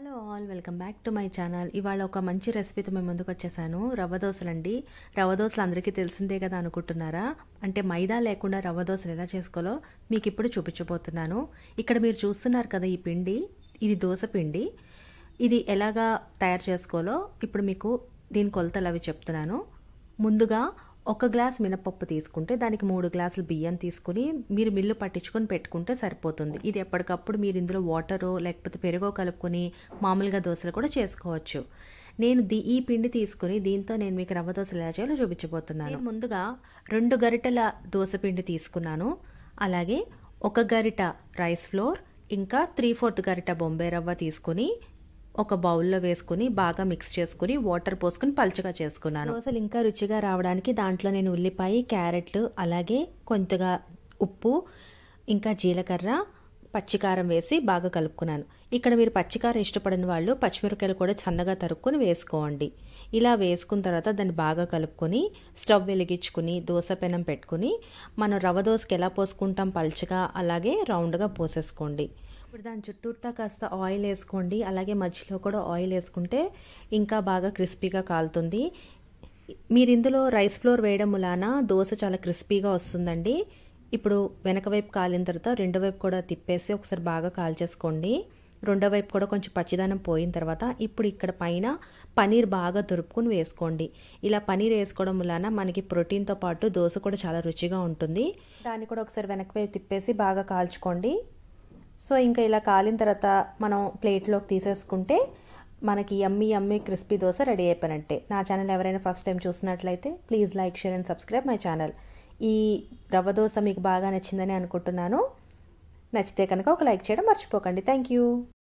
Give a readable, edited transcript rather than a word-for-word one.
Hello all, welcome back to my channel. ఇవాళ ఒక మంచి రెసిపీతో మేము ముందుకు వచ్చేసాను. రవ్వ దోశలండి. రవ్వ దోశలు అందరికీ తెలిసిందే కదా అనుకుంటున్నారా? అంటే మైదా లేకుండా రవ్వ దోశలు ఎలా చేసుకోవాలో మీకు ఇప్పుడు చూపించబోతున్నాను. ఇక్కడ మీరు చూస్తున్నారు కదా, ఈ పిండి, ఇది దోశ పిండి. ఇది ఎలాగా తయారు చేసుకోవాలో ఇప్పుడు మీకు దీని కొలతలు అవి చెప్తున్నాను. ముందుగా 1 గ్లాస్ మినపప్పు తీసుకుంటే దానికి 3 గ్లాసులు బియ్యం తీసుకుని మీరు మిల్లు పట్టించుకొని పెట్టుకుంటే సరిపోతుంది. ఇది ఎప్పటికప్పుడు మీరు ఇందులో వాటరో లేకపోతే పెరుగో కలుపుకొని మామూలుగా దోశలు కూడా చేసుకోవచ్చు. నేను ఈ పిండి తీసుకుని దీంతో నేను మీకు రవ్వ దోశలు ఎలా చేయాలో చూపించబోతున్నాను. ముందుగా 2 గరిటెల దోశ పిండి తీసుకున్నాను. అలాగే 1 గరిట రైస్ ఫ్లోర్, ఇంకా 3/4 గరిట బొంబాయి రవ్వ తీసుకుని ఒక బౌల్లో వేసుకుని బాగా మిక్స్ చేసుకుని వాటర్ పోసుకుని పలుచగా చేసుకున్నాను. దోశలు ఇంకా రుచిగా రావడానికి దాంట్లో నేను ఉల్లిపాయ, క్యారెట్, అలాగే కొంతగా ఉప్పు, ఇంకా జీలకర్ర, పచ్చికారం వేసి బాగా కలుపుకున్నాను. ఇక్కడ మీరు పచ్చికారం ఇష్టపడిన వాళ్ళు పచ్చిమిరపకాయలు కూడా సన్నగా తరుక్కొని వేసుకోండి. ఇలా వేసుకున్న తర్వాత దాన్ని బాగా కలుపుకొని స్టవ్ వెలిగించుకుని దోశ పెనం పెట్టుకుని మనం రవ్వ దోశకి ఎలా పోసుకుంటాం పలుచగా, అలాగే రౌండ్గా పోసేసుకోండి. ఇప్పుడు దాని చుట్టూతా కాస్త ఆయిల్ వేసుకోండి. అలాగే మధ్యలో కూడా ఆయిల్ వేసుకుంటే ఇంకా బాగా క్రిస్పీగా కాలుతుంది. మీరు ఇందులో రైస్ ఫ్లోర్ వేయడం వలన దోశ చాలా క్రిస్పీగా వస్తుందండి. ఇప్పుడు వెనక వైపు కాలిన తర్వాత రెండో వైపు కూడా తిప్పేసి ఒకసారి బాగా కాల్చేసుకోండి. రెండో వైపు కూడా కొంచెం పచ్చిదనం పోయిన తర్వాత ఇప్పుడు ఇక్కడ పైన పనీర్ బాగా తురుపుకుని వేసుకోండి. ఇలా పనీర్ వేసుకోవడం వలన మనకి ప్రోటీన్తో పాటు దోశ కూడా చాలా రుచిగా ఉంటుంది. దాన్ని కూడా ఒకసారి వెనక వైపు తిప్పేసి బాగా కాల్చుకోండి. సో ఇంకా ఇలా కాలిన తర్వాత మనం ప్లేట్లోకి తీసేసుకుంటే మనకి యమ్మీ క్రిస్పీ దోశ రెడీ అయిపోయినట్టే. నా ఛానల్ ఎవరైనా ఫస్ట్ టైం చూసినట్లయితే please like, share and subscribe my channel. ఈ రవ్వ దోశ మీకు బాగా నచ్చిందని అనుకుంటున్నాను. నచ్చితే కనుక ఒక లైక్ చేయడం మర్చిపోకండి. Thank you.